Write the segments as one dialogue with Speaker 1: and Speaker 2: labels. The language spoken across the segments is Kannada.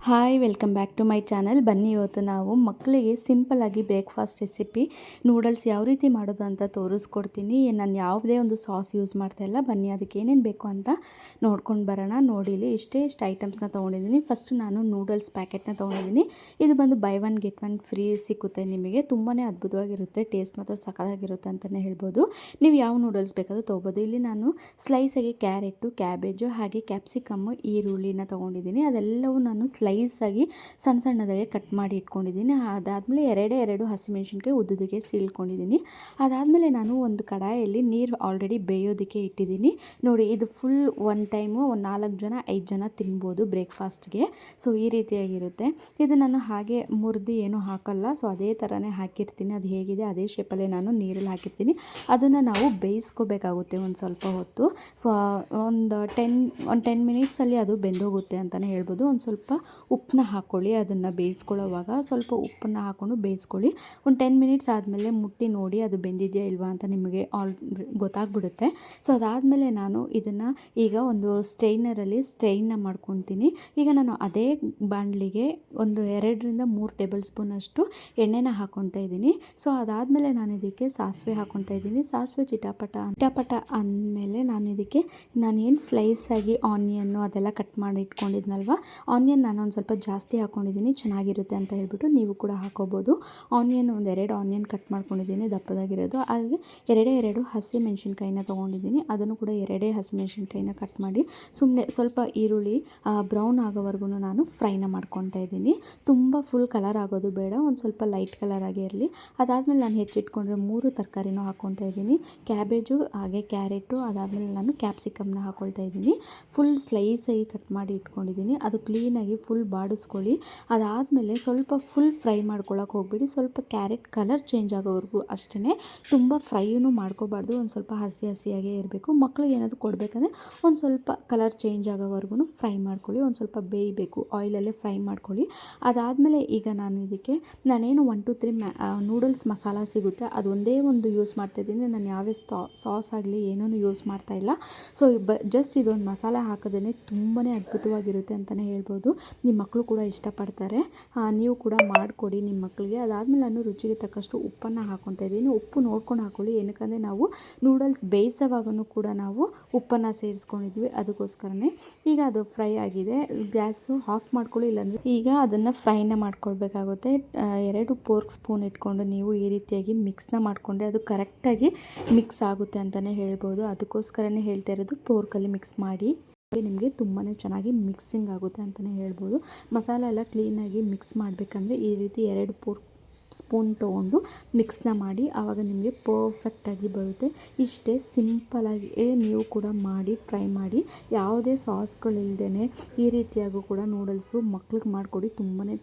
Speaker 1: Hi welcome back to my channel. ಬನ್ನಿ ಇವತ್ತು ನಾವು ಮಕ್ಕಳಿಗೆ ಸಿಂಪಲ್ಲಾಗಿ ಬ್ರೇಕ್ಫಾಸ್ಟ್ ರೆಸಿಪಿ ನೂಡಲ್ಸ್ ಯಾವ ರೀತಿ ಮಾಡೋದು ಅಂತ ತೋರಿಸ್ಕೊಡ್ತೀನಿ. ನಾನು ಯಾವುದೇ ಒಂದು ಸಾಸ್ ಯೂಸ್ ಮಾಡ್ತಾಯಿಲ್ಲ. ಬನ್ನಿ ಅದಕ್ಕೆ ಏನೇನು ಬೇಕು ಅಂತ ನೋಡ್ಕೊಂಡು ಬರೋಣ. ನೋಡಿಲಿ ಇಷ್ಟು ಐಟಮ್ಸ್ನ ತೊಗೊಂಡಿದ್ದೀನಿ. ಫಸ್ಟು ನಾನು ನೂಡಲ್ಸ್ ಪ್ಯಾಕೆಟ್ನ ತೊಗೊಂಡಿದ್ದೀನಿ. ಇದು ಬಂದು by one get one free ಸಿಕ್ಕುತ್ತೆ ನಿಮಗೆ. ತುಂಬಾ ಅದ್ಭುತವಾಗಿರುತ್ತೆ, ಟೇಸ್ಟ್ ಮಾತ್ರ ಸಖತ್ತಾಗಿರುತ್ತೆ ಅಂತಲೇ ಹೇಳ್ಬೋದು. ನೀವು ಯಾವ ನೂಡಲ್ಸ್ ಬೇಕಾದರೂ ತೊಗೋಬೋದು. ಇಲ್ಲಿ ನಾನು ಸ್ಲೈಸಾಗಿ ಕ್ಯಾರೆಟು, ಕ್ಯಾಬೇಜು ಹಾಗೆ ಕ್ಯಾಪ್ಸಿಕಮ್ಮು, ಈರುಳ್ಳಿನ ತೊಗೊಂಡಿದ್ದೀನಿ. ಅದೆಲ್ಲವೂ ನಾನು ಸ್ಲೈಸಾಗಿ ಸಣ್ಣದಾಗಿ ಕಟ್ ಮಾಡಿ ಇಟ್ಕೊಂಡಿದ್ದೀನಿ. ಅದಾದಮೇಲೆ ಎರಡು ಹಸಿಮೆಣಸಿನ್ಕಾಯಿ ಉದ್ದುದಕ್ಕೆ ಸೀಳ್ಕೊಂಡಿದ್ದೀನಿ. ಅದಾದಮೇಲೆ ನಾನು ಒಂದು ಕಡಾಯಲ್ಲಿ ನೀರು ಆಲ್ರೆಡಿ ಬೇಯೋದಕ್ಕೆ ಇಟ್ಟಿದ್ದೀನಿ. ನೋಡಿ, ಇದು ಫುಲ್ ಒನ್ ಟೈಮು ಒಂದು 4 ಜನ 5 ಜನ ತಿನ್ಬೋದು ಬ್ರೇಕ್ಫಾಸ್ಟ್ಗೆ. ಸೊ ಈ ರೀತಿಯಾಗಿರುತ್ತೆ. ಇದು ನಾನು ಹಾಗೆ ಮುರಿದು ಏನೂ ಹಾಕಲ್ಲ. ಸೊ ಅದೇ ಥರನೇ ಹಾಕಿರ್ತೀನಿ. ಅದು ಹೇಗಿದೆ ಅದೇ ಶೇಪಲ್ಲೇ ನಾನು ನೀರಲ್ಲಿ ಹಾಕಿರ್ತೀನಿ. ಅದನ್ನು ನಾವು ಬೇಯಿಸ್ಕೋಬೇಕಾಗುತ್ತೆ ಒಂದು ಸ್ವಲ್ಪ ಹೊತ್ತು. ಒಂದು 10 ಮಿನಿಟ್ಸಲ್ಲಿ ಅದು ಬೆಂದೋಗುತ್ತೆ ಅಂತಲೇ ಹೇಳ್ಬೋದು. ಒಂದು ಸ್ವಲ್ಪ ಉಪ್ಪನ್ನ ಹಾಕ್ಕೊಳ್ಳಿ. ಅದನ್ನು ಬೇಯಿಸ್ಕೊಳ್ಳೋವಾಗ ಸ್ವಲ್ಪ ಉಪ್ಪನ್ನು ಹಾಕ್ಕೊಂಡು ಬೇಯಿಸ್ಕೊಳ್ಳಿ. ಒಂದು 10 ಮಿನಿಟ್ಸ್ ಆದಮೇಲೆ ಮುಟ್ಟಿ ನೋಡಿ ಅದು ಬೆಂದಿದೆಯಾ ಇಲ್ವಾ ಅಂತ ನಿಮಗೆ ಗೊತ್ತಾಗ್ಬಿಡುತ್ತೆ. ಸೊ ಅದಾದಮೇಲೆ ನಾನು ಇದನ್ನು ಈಗ ಒಂದು ಸ್ಟ್ರೈನರಲ್ಲಿ ಸ್ಟ್ರೈನ್ನ ಮಾಡ್ಕೊತೀನಿ. ಈಗ ನಾನು ಅದೇ ಬಾಣಲಿಗೆ ಒಂದು 2-3 ಟೇಬಲ್ ಸ್ಪೂನಷ್ಟು ಎಣ್ಣೆನ ಹಾಕ್ಕೊತಾ ಇದ್ದೀನಿ. ಸೊ ಅದಾದಮೇಲೆ ನಾನು ಇದಕ್ಕೆ ಸಾಸಿವೆ ಹಾಕ್ಕೊತಾ ಇದ್ದೀನಿ. ಸಾಸಿವೆ ಚಿಟಾಪಟ ಅಂದಮೇಲೆ ನಾನು ಏನು ಸ್ಲೈಸಾಗಿ ಆನಿಯನ್ನು ಅದೆಲ್ಲ ಕಟ್ ಮಾಡಿ ಇಟ್ಕೊಂಡಿದ್ನಲ್ವ, ಆನಿಯನ್ ನಾನು ಒಂದು ಸ್ವಲ್ಪ ಜಾಸ್ತಿ ಹಾಕ್ಕೊಂಡಿದ್ದೀನಿ, ಚೆನ್ನಾಗಿರುತ್ತೆ ಅಂತ ಹೇಳ್ಬಿಟ್ಟು ನೀವು ಕೂಡ ಹಾಕೋಬೋದು. ಆನಿಯನ್ ಒಂದು 2 ಆನಿಯನ್ ಕಟ್ ಮಾಡ್ಕೊಂಡಿದ್ದೀನಿ ದಪ್ಪದಾಗಿರೋದು. ಹಾಗೆ 2 ಹಸಿಮೆಣಸಿನ್ಕಾಯಿನ ತೊಗೊಂಡಿದ್ದೀನಿ. ಅದನ್ನು ಕೂಡ 2 ಹಸಿಮೆಣಸಿನ್ಕಾಯಿನ ಕಟ್ ಮಾಡಿ ಸುಮ್ಮನೆ ಸ್ವಲ್ಪ ಈರುಳ್ಳಿ ಬ್ರೌನ್ ಆಗೋವರೆಗೂ ನಾನು ಫ್ರೈನ ಮಾಡ್ಕೊತಾ ಇದ್ದೀನಿ. ತುಂಬ ಫುಲ್ ಕಲರ್ ಆಗೋದು ಬೇಡ, ಒಂದು ಸ್ವಲ್ಪ ಲೈಟ್ ಕಲರ್ ಆಗೇ ಇರಲಿ. ಅದಾದಮೇಲೆ ನಾನು ಹೆಚ್ಚಿಟ್ಕೊಂಡ್ರೆ 3 ತರಕಾರಿನೂ ಹಾಕ್ಕೊತಾ ಇದ್ದೀನಿ. ಕ್ಯಾಬೇಜು ಹಾಗೆ ಕ್ಯಾರೆಟು, ಅದಾದಮೇಲೆ ನಾನು ಕ್ಯಾಪ್ಸಿಕಮ್ನ ಹಾಕ್ಕೊಳ್ತಾ ಇದ್ದೀನಿ. ಫುಲ್ ಸ್ಲೈಸಾಗಿ ಕಟ್ ಮಾಡಿ ಇಟ್ಕೊಂಡಿದ್ದೀನಿ. ಅದು ಕ್ಲೀನಾಗಿ ಫುಲ್ ಬಾಡಿಸ್ಕೊಳ್ಳಿ. ಅದಾದಮೇಲೆ ಸ್ವಲ್ಪ ಫುಲ್ ಫ್ರೈ ಮಾಡ್ಕೊಳ್ಳೋಕೆ ಹೋಗ್ಬಿಡಿ. ಸ್ವಲ್ಪ ಕ್ಯಾರೆಟ್ ಕಲರ್ ಚೇಂಜ್ ಆಗೋವರೆಗೂ ಅಷ್ಟೇ. ತುಂಬ ಫ್ರೈನೂ ಮಾಡ್ಕೋಬಾರ್ದು, ಒಂದು ಸ್ವಲ್ಪ ಹಸಿಯಾಗೇ ಇರಬೇಕು. ಮಕ್ಕಳಿಗೆ ಏನಾದರೂ ಕೊಡಬೇಕಂದ್ರೆ ಒಂದು ಸ್ವಲ್ಪ ಕಲರ್ ಚೇಂಜ್ ಆಗೋವರೆಗೂ ಫ್ರೈ ಮಾಡ್ಕೊಳ್ಳಿ. ಒಂದು ಸ್ವಲ್ಪ ಬೇಯಬೇಕು, ಆಯಿಲಲ್ಲೇ ಫ್ರೈ ಮಾಡ್ಕೊಳ್ಳಿ. ಅದಾದಮೇಲೆ ಈಗ ನಾನು ಇದಕ್ಕೆ ನಾನೇನು 1 2 3 ನೂಡಲ್ಸ್ ಮಸಾಲ ಸಿಗುತ್ತೆ ಅದು ಒಂದೇ ಒಂದು ಯೂಸ್ ಮಾಡ್ತಾಯಿದ್ದೀನಿ. ನಾನು ಯಾವುದೇ ಸಾಸ್ ಆಗಲಿ ಏನೂ ಯೂಸ್ ಮಾಡ್ತಾಯಿಲ್ಲ. ಸೊ ಜಸ್ಟ್ ಇದೊಂದು ಮಸಾಲ ಹಾಕೋದೇ ತುಂಬಾ ಅದ್ಭುತವಾಗಿರುತ್ತೆ ಅಂತಲೇ ಹೇಳ್ಬೋದು. ನಿಮ್ಮ ಮಕ್ಕಳು ಕೂಡ ಇಷ್ಟಪಡ್ತಾರೆ. ನೀವು ಕೂಡ ಮಾಡಿಕೊಡಿ ನಿಮ್ಮ ಮಕ್ಕಳಿಗೆ. ಅದಾದಮೇಲೆ ನಾನು ರುಚಿಗೆ ತಕ್ಕಷ್ಟು ಉಪ್ಪನ್ನು ಹಾಕ್ಕೊತಾ ಇದ್ದೀನಿ. ಉಪ್ಪು ನೋಡ್ಕೊಂಡು ಹಾಕ್ಕೊಳ್ಳಿ, ಏನಕ್ಕಂದರೆ ನಾವು ನೂಡಲ್ಸ್ ಬೇಯಿಸೋವಾಗೂ ಕೂಡ ನಾವು ಉಪ್ಪನ್ನು ಸೇರಿಸ್ಕೊಂಡಿದ್ವಿ, ಅದಕ್ಕೋಸ್ಕರನೇ. ಈಗ ಅದು ಫ್ರೈ ಆಗಿದೆ, ಗ್ಯಾಸು ಆಫ್ ಮಾಡ್ಕೊಳ್ಳಿ. ಇಲ್ಲಾಂದರೆ ಈಗ ಅದನ್ನು ಫ್ರೈನ ಮಾಡ್ಕೊಳ್ಬೇಕಾಗುತ್ತೆ. 2 ಫೋರ್ಕ್ ಸ್ಪೂನ್ ಇಟ್ಕೊಂಡು ನೀವು ಈ ರೀತಿಯಾಗಿ ಮಿಕ್ಸ್ನ ಮಾಡಿಕೊಂಡ್ರೆ ಅದು ಕರೆಕ್ಟಾಗಿ ಮಿಕ್ಸ್ ಆಗುತ್ತೆ ಅಂತಲೇ ಹೇಳ್ಬೋದು. ಅದಕ್ಕೋಸ್ಕರನೇ ಹೇಳ್ತಾ ಇರೋದು, ಫೋರ್ಕಲ್ಲಿ ಮಿಕ್ಸ್ ಮಾಡಿ. ನಿಮಗೆ ತುಂಬಾ ಚೆನ್ನಾಗಿ ಮಿಕ್ಸಿಂಗ್ ಆಗುತ್ತೆ ಅಂತಲೇ ಹೇಳ್ಬೋದು. ಮಸಾಲ ಎಲ್ಲ ಕ್ಲೀನಾಗಿ ಮಿಕ್ಸ್ ಮಾಡಬೇಕಂದ್ರೆ ಈ ರೀತಿ 2 ಫೋರ್ಕ್ ಸ್ಪೂನ್ ತೊಗೊಂಡು ಮಿಕ್ಸ್ನ ಮಾಡಿ, ಆವಾಗ ನಿಮಗೆ ಪರ್ಫೆಕ್ಟಾಗಿ ಬರುತ್ತೆ. ಇಷ್ಟೇ ಸಿಂಪಲಾಗಿ ನೀವು ಕೂಡ ಮಾಡಿ ಟ್ರೈ ಮಾಡಿ. ಯಾವುದೇ ಸಾಸ್ಗಳಿಲ್ಲದೇ ಈ ರೀತಿಯಾಗೂ ಕೂಡ ನೂಡಲ್ಸು ಮಕ್ಳಿಗೆ ಮಾಡಿಕೊಡಿ. ತುಂಬಾ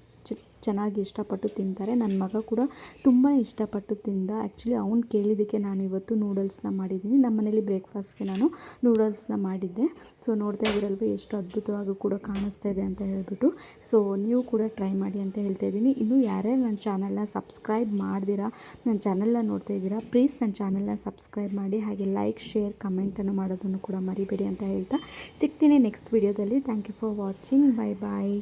Speaker 1: ಚೆನ್ನಾಗಿ ಇಷ್ಟಪಟ್ಟು ತಿಂತಾರೆ. ನನ್ನ ಮಗ ಕೂಡ ತುಂಬ ಇಷ್ಟಪಟ್ಟು ತಿಂದ. ಆ್ಯಕ್ಚುಲಿ ಅವ್ನು ಕೇಳಿದ್ದಕ್ಕೆ ನಾನು ಇವತ್ತು ನೂಡಲ್ಸ್ನ ಮಾಡಿದ್ದೀನಿ. ನಮ್ಮ ಮನೇಲಿ ಬ್ರೇಕ್ಫಾಸ್ಟ್ಗೆ ನಾನು ನೂಡಲ್ಸ್ನ ಮಾಡಿದ್ದೆ. ಸೊ ನೋಡ್ತಾ ಇದ್ದೀರಲ್ವ ಎಷ್ಟು ಅದ್ಭುತವಾಗಿ ಕೂಡ ಕಾಣಿಸ್ತಾ ಇದೆ ಅಂತ ಹೇಳ್ಬಿಟ್ಟು. ಸೊ ನೀವು ಕೂಡ ಟ್ರೈ ಮಾಡಿ ಅಂತ ಹೇಳ್ತಾ ಇದ್ದೀನಿ. ಇನ್ನೂ ಯಾರ್ಯಾರು ನನ್ನ ಚಾನಲ್ನ ಸಬ್ಸ್ಕ್ರೈಬ್ ಮಾಡ್ದಿರಾ ನನ್ನ ಚಾನಲ್ನ ನೋಡ್ತಾ ಇದ್ದೀರಾ, ಪ್ಲೀಸ್ ನನ್ನ ಚಾನಲ್ನ ಸಬ್ಸ್ಕ್ರೈಬ್ ಮಾಡಿ. ಹಾಗೆ ಲೈಕ್ ಶೇರ್ ಕಮೆಂಟನ್ನು ಮಾಡೋದನ್ನು ಕೂಡ ಮರಿಬೇಡಿ ಅಂತ ಹೇಳ್ತಾ ಸಿಗ್ತೀನಿ ನೆಕ್ಸ್ಟ್ ವಿಡಿಯೋದಲ್ಲಿ. Thank you for watching. Bye bye.